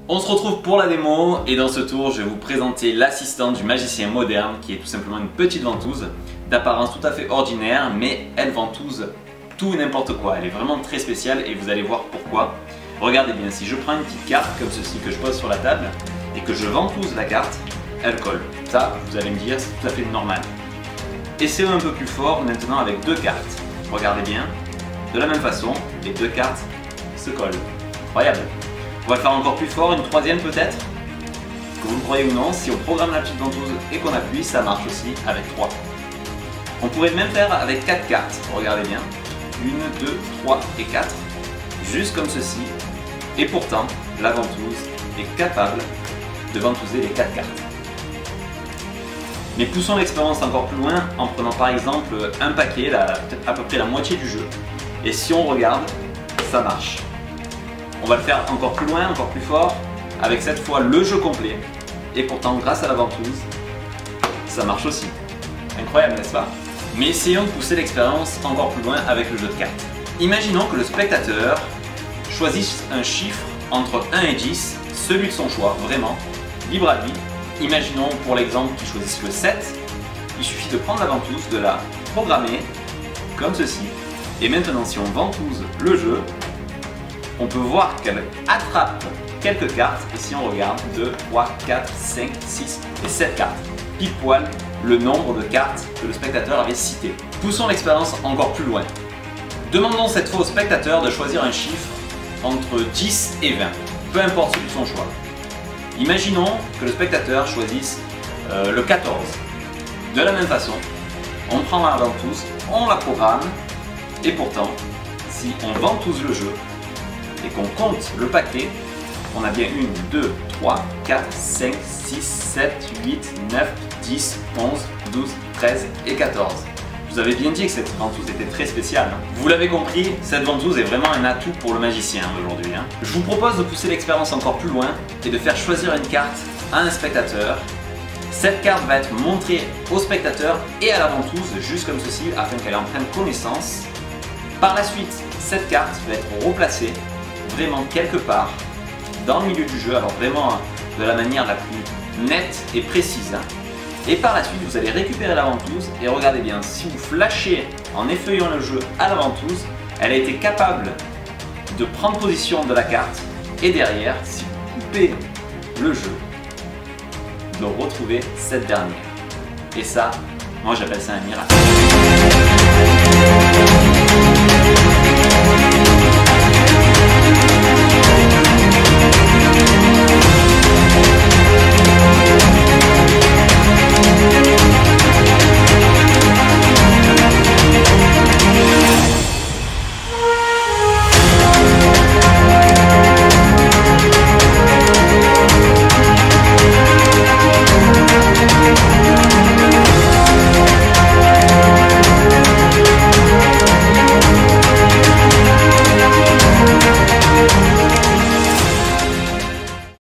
On se retrouve pour la démo et dans ce tour je vais vous présenter l'assistant du magicien moderne qui est tout simplement une petite ventouse d'apparence tout à fait ordinaire, mais elle ventouse tout et n'importe quoi. Elle est vraiment très spéciale et vous allez voir pourquoi. Regardez bien, si je prends une petite carte comme ceci que je pose sur la table et que je ventouse la carte, elle colle. Ça, vous allez me dire, c'est tout à fait normal. Essayons un peu plus fort maintenant avec deux cartes. Regardez bien, de la même façon, les deux cartes se collent. Incroyable. On va le faire encore plus fort, une troisième peut-être. Que vous le croyez ou non, si on programme la petite ventouse et qu'on appuie, ça marche aussi avec 3. On pourrait même faire avec 4 cartes. Regardez bien. 1, 2, 3 et 4. Juste comme ceci. Et pourtant, la ventouse est capable de ventouser les 4 cartes. Mais poussons l'expérience encore plus loin en prenant par exemple un paquet, peut-être à peu près la moitié du jeu. Et si on regarde, ça marche. On va le faire encore plus loin, encore plus fort, avec cette fois le jeu complet. Et pourtant, grâce à la ventouse, ça marche aussi. Incroyable, n'est-ce pas? Mais essayons de pousser l'expérience encore plus loin avec le jeu de cartes. Imaginons que le spectateur choisisse un chiffre entre 1 et 10, celui de son choix, vraiment, libre à lui. Imaginons pour l'exemple qu'il choisisse le 7. Il suffit de prendre la ventouse, de la programmer, comme ceci. Et maintenant, si on ventouse le jeu, on peut voir qu'elle attrape quelques cartes, et si on regarde, 2, 3, 4, 5, 6 et 7 cartes. Pile poil le nombre de cartes que le spectateur avait cité. Poussons l'expérience encore plus loin. Demandons cette fois au spectateur de choisir un chiffre entre 10 et 20, peu importe celui de son choix. Imaginons que le spectateur choisisse le 14. De la même façon, on prend la ventouse, on la programme, et pourtant, si on ventouse le jeu, et qu'on compte le paquet, on a bien 1, 2, 3, 4, 5, 6, 7, 8, 9, 10, 11, 12, 13 et 14. Je vous avais bien dit que cette ventouse était très spéciale. Vous l'avez compris, cette ventouse est vraiment un atout pour le magicien d'aujourd'hui. Je vous propose de pousser l'expérience encore plus loin et de faire choisir une carte à un spectateur. Cette carte va être montrée au spectateur et à la ventouse, juste comme ceci, afin qu'elle en prenne connaissance. Par la suite, cette carte va être replacée vraiment quelque part dans le milieu du jeu, alors vraiment de la manière la plus nette et précise. Et par la suite, vous allez récupérer la ventouse et regardez bien, si vous flashez en effeuillant le jeu à la ventouse, elle a été capable de prendre position de la carte et derrière, si vous coupez le jeu, de retrouver cette dernière. Et ça, moi j'appelle ça un miracle.